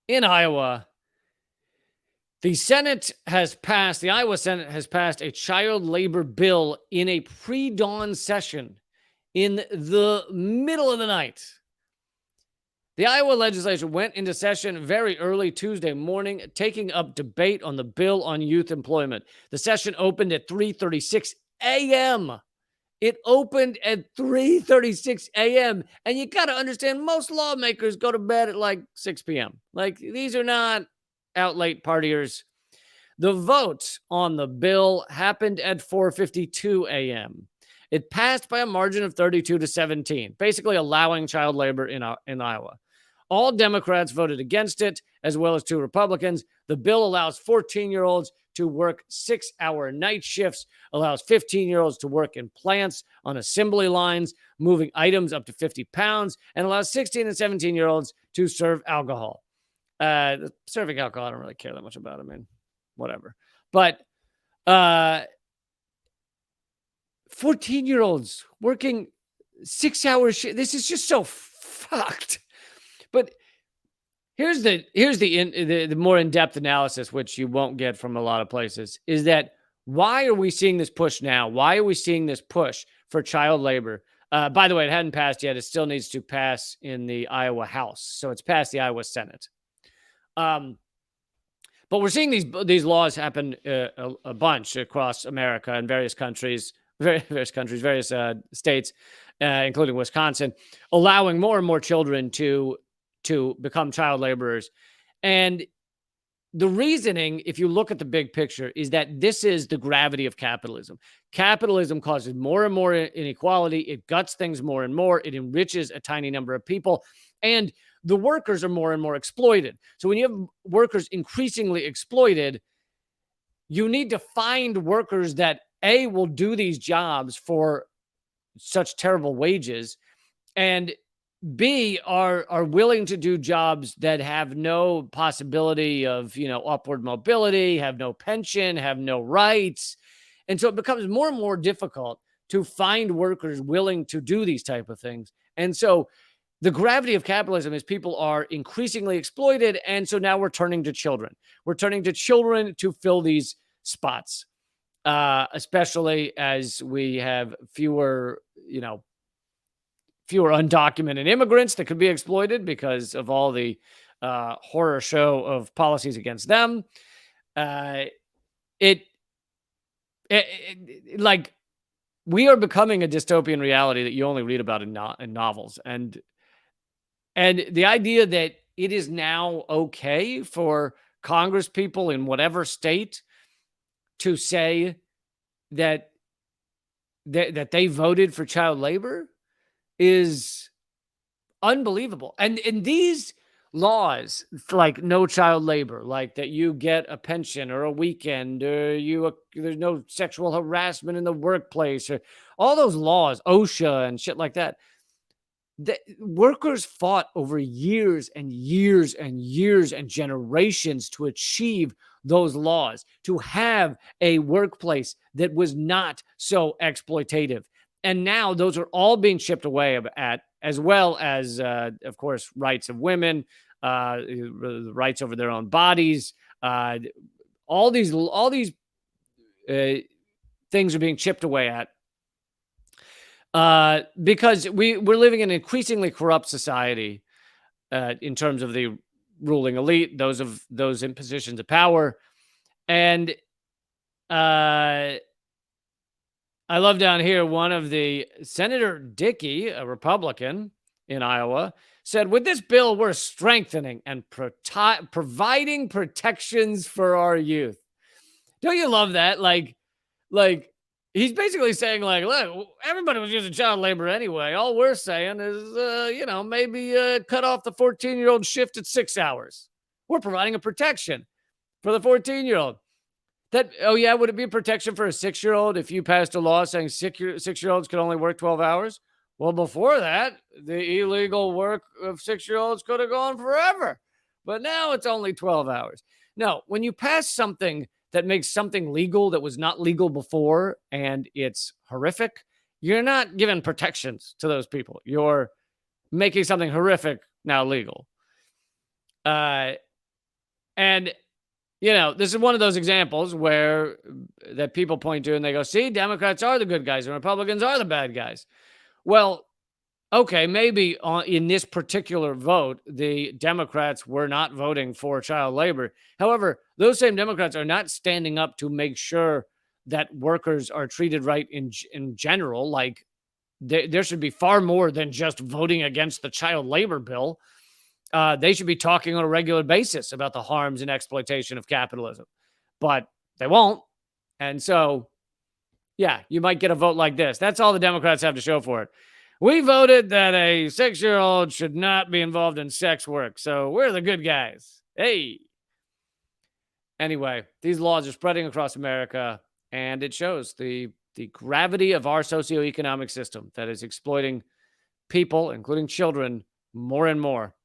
in Iowa, the Iowa Senate has passed a child labor bill in a pre-dawn session in the middle of the night. The Iowa legislature went into session very early Tuesday morning, taking up debate on the bill on youth employment. The session opened at 3:36 a.m. It opened at 3:36 a.m. And you got to understand, most lawmakers go to bed at like 6 p.m. Like, these are not out late partiers. The vote on the bill happened at 4:52 a.m. It passed by a margin of 32-17, basically allowing child labor in Iowa. All Democrats voted against it, as well as 2 Republicans. The bill allows 14-year-olds to work 6-hour night shifts, allows 15-year-olds to work in plants on assembly lines, moving items up to 50 pounds, and allows 16 and 17-year-olds to serve alcohol. Serving alcohol, I don't really care that much about. I mean, whatever. But 14-year-olds working 6-hour shifts. This is just so fucked. But here's the more in-depth analysis, which you won't get from a lot of places, is that why are we seeing this push now? Why are we seeing this push for child labor? By the way, it hadn't passed yet. It still needs to pass in the Iowa House. So it's passed the Iowa Senate. But we're seeing these laws happen a bunch across America in various countries, various states, including Wisconsin, allowing more and more children to become child laborers. And the reasoning, if you look at the big picture, is that this is the gravity of capitalism. Capitalism causes more and more inequality. It guts things more and more. It enriches a tiny number of people. And the workers are more and more exploited. So when you have workers increasingly exploited, you need to find workers that, A, will do these jobs for such terrible wages, and B, are willing to do jobs that have no possibility of, upward mobility, have no pension, have no rights. And so it becomes more and more difficult to find workers willing to do these type of things. And so the gravity of capitalism is people are increasingly exploited. And so now we're turning to children. We're turning to children to fill these spots, especially as we have fewer undocumented immigrants that could be exploited because of all the horror show of policies against them. Like, we are becoming a dystopian reality that you only read about in novels. And the idea that it is now okay for Congress people in whatever state to say that they voted for child labor is unbelievable. And these laws, like no child labor, like that you get a pension or a weekend, or there's no sexual harassment in the workplace, or all those laws, OSHA and shit like that. The workers fought over years and years and years and generations to achieve those laws, to have a workplace that was not so exploitative. And now those are all being chipped away at, as well as, of course, rights of women, rights over their own bodies. All these things are being chipped away at because we're living in an increasingly corrupt society in terms of the ruling elite, those in positions of power. And I love down here, one of the Senator Dickey, a Republican in Iowa, said, with this bill, we're strengthening and providing protections for our youth. Don't you love that? Like he's basically saying, like, look, everybody was using child labor anyway. All we're saying is, maybe cut off the 14-year-old shift at 6 hours. We're providing a protection for the 14-year-old. Would it be a protection for a 6-year-old if you passed a law saying 6-year-olds could only work 12 hours? Well, before that, the illegal work of 6-year-olds could have gone forever. But now it's only 12 hours. No, when you pass something that makes something legal that was not legal before, and it's horrific, you're not giving protections to those people. You're making something horrific now legal. And, this is one of those examples where that people point to and they go, see, Democrats are the good guys and Republicans are the bad guys. Well, okay, maybe in this particular vote, the Democrats were not voting for child labor. However, those same Democrats are not standing up to make sure that workers are treated right in general. Like there should be far more than just voting against the child labor bill. They should be talking on a regular basis about the harms and exploitation of capitalism, but they won't. And so, yeah, you might get a vote like this. That's all the Democrats have to show for it. We voted that a 6-year-old should not be involved in sex work, so we're the good guys. Hey. Anyway, these laws are spreading across America, and it shows the gravity of our socioeconomic system that is exploiting people, including children, more and more.